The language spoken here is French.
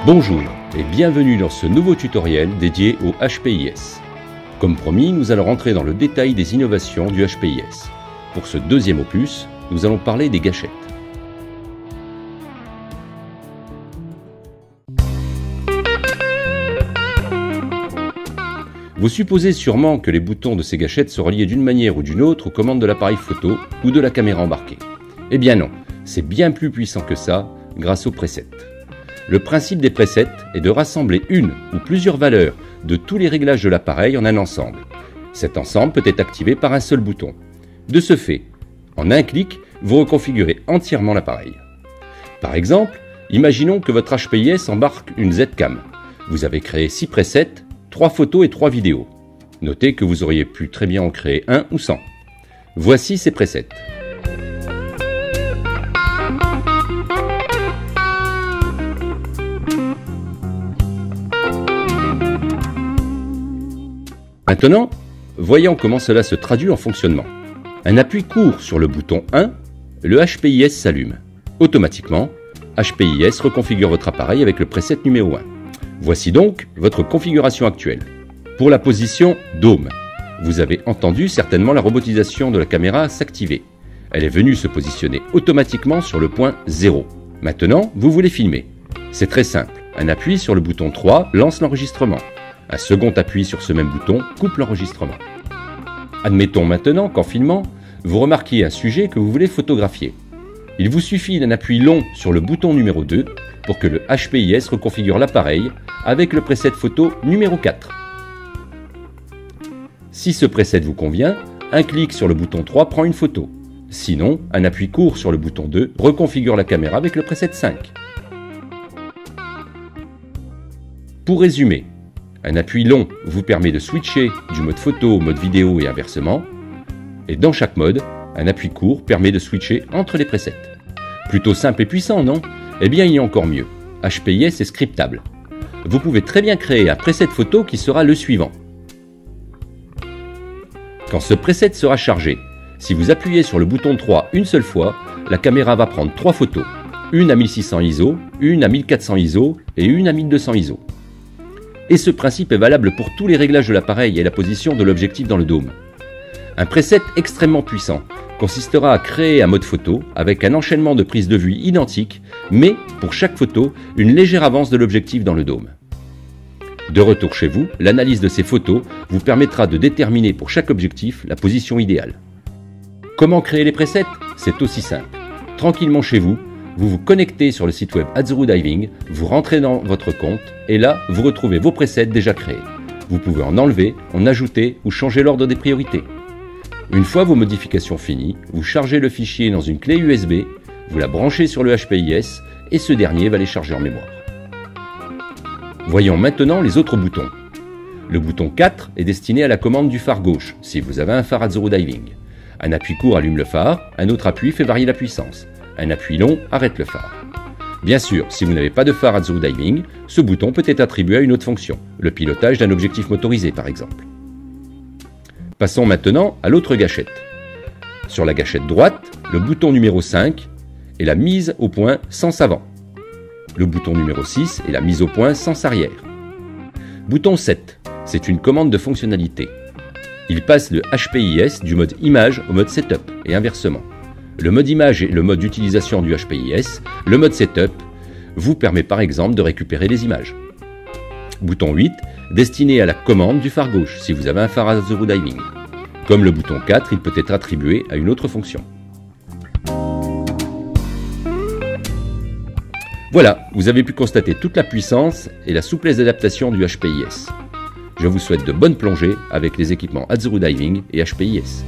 Bonjour et bienvenue dans ce nouveau tutoriel dédié au HPIS. Comme promis, nous allons rentrer dans le détail des innovations du HPIS. Pour ce deuxième opus, nous allons parler des gâchettes. Vous supposez sûrement que les boutons de ces gâchettes sont reliés d'une manière ou d'une autre aux commandes de l'appareil photo ou de la caméra embarquée. Eh bien non, c'est bien plus puissant que ça grâce aux presets. Le principe des presets est de rassembler une ou plusieurs valeurs de tous les réglages de l'appareil en un ensemble. Cet ensemble peut être activé par un seul bouton. De ce fait, en un clic, vous reconfigurez entièrement l'appareil. Par exemple, imaginons que votre HPIS embarque une Z-Cam. Vous avez créé 6 presets, 3 photos et 3 vidéos. Notez que vous auriez pu très bien en créer 1 ou 100. Voici ces presets. Maintenant, voyons comment cela se traduit en fonctionnement. Un appui court sur le bouton 1, le HPIS s'allume. Automatiquement, HPIS reconfigure votre appareil avec le preset numéro 1. Voici donc votre configuration actuelle. Pour la position dôme, vous avez entendu certainement la robotisation de la caméra s'activer. Elle est venue se positionner automatiquement sur le point 0. Maintenant, vous voulez filmer. C'est très simple. Un appui sur le bouton 3 lance l'enregistrement. Un second appui sur ce même bouton coupe l'enregistrement. Admettons maintenant qu'en filmant, vous remarquiez un sujet que vous voulez photographier. Il vous suffit d'un appui long sur le bouton numéro 2 pour que le HPIS reconfigure l'appareil avec le preset photo numéro 4. Si ce preset vous convient, un clic sur le bouton 3 prend une photo. Sinon, un appui court sur le bouton 2 reconfigure la caméra avec le preset 5. Pour résumer, un appui long vous permet de switcher du mode photo au mode vidéo et inversement. Et dans chaque mode, un appui court permet de switcher entre les presets. Plutôt simple et puissant, non? Eh bien, il y a encore mieux. HPIS est scriptable. Vous pouvez très bien créer un preset photo qui sera le suivant. Quand ce preset sera chargé, si vous appuyez sur le bouton 3 une seule fois, la caméra va prendre 3 photos. Une à 1600 ISO, une à 1400 ISO et une à 1200 ISO. Et ce principe est valable pour tous les réglages de l'appareil et la position de l'objectif dans le dôme. Un preset extrêmement puissant consistera à créer un mode photo avec un enchaînement de prises de vue identiques, mais pour chaque photo, une légère avance de l'objectif dans le dôme. De retour chez vous, l'analyse de ces photos vous permettra de déterminer pour chaque objectif la position idéale. Comment créer les presets? C'est aussi simple. Tranquillement chez vous, vous vous connectez sur le site web Azuru Diving, vous rentrez dans votre compte et là, vous retrouvez vos presets déjà créés. Vous pouvez en enlever, en ajouter ou changer l'ordre des priorités. Une fois vos modifications finies, vous chargez le fichier dans une clé USB, vous la branchez sur le HPIS et ce dernier va les charger en mémoire. Voyons maintenant les autres boutons. Le bouton 4 est destiné à la commande du phare gauche, si vous avez un phare Azuru Diving. Un appui court allume le phare, un autre appui fait varier la puissance. Un appui long arrête le phare. Bien sûr, si vous n'avez pas de phare Azuru Diving, ce bouton peut être attribué à une autre fonction, le pilotage d'un objectif motorisé par exemple. Passons maintenant à l'autre gâchette. Sur la gâchette droite, le bouton numéro 5 est la mise au point sens avant. Le bouton numéro 6 est la mise au point sens arrière. Bouton 7, c'est une commande de fonctionnalité. Il passe le HPIS du mode image au mode setup et inversement. Le mode image est le mode d'utilisation du HPIS. Le mode setup vous permet par exemple de récupérer les images. Bouton 8, destiné à la commande du phare gauche, si vous avez un phare Azuru Diving. Comme le bouton 4, il peut être attribué à une autre fonction. Voilà, vous avez pu constater toute la puissance et la souplesse d'adaptation du HPIS. Je vous souhaite de bonnes plongées avec les équipements Azuru Diving et HPIS.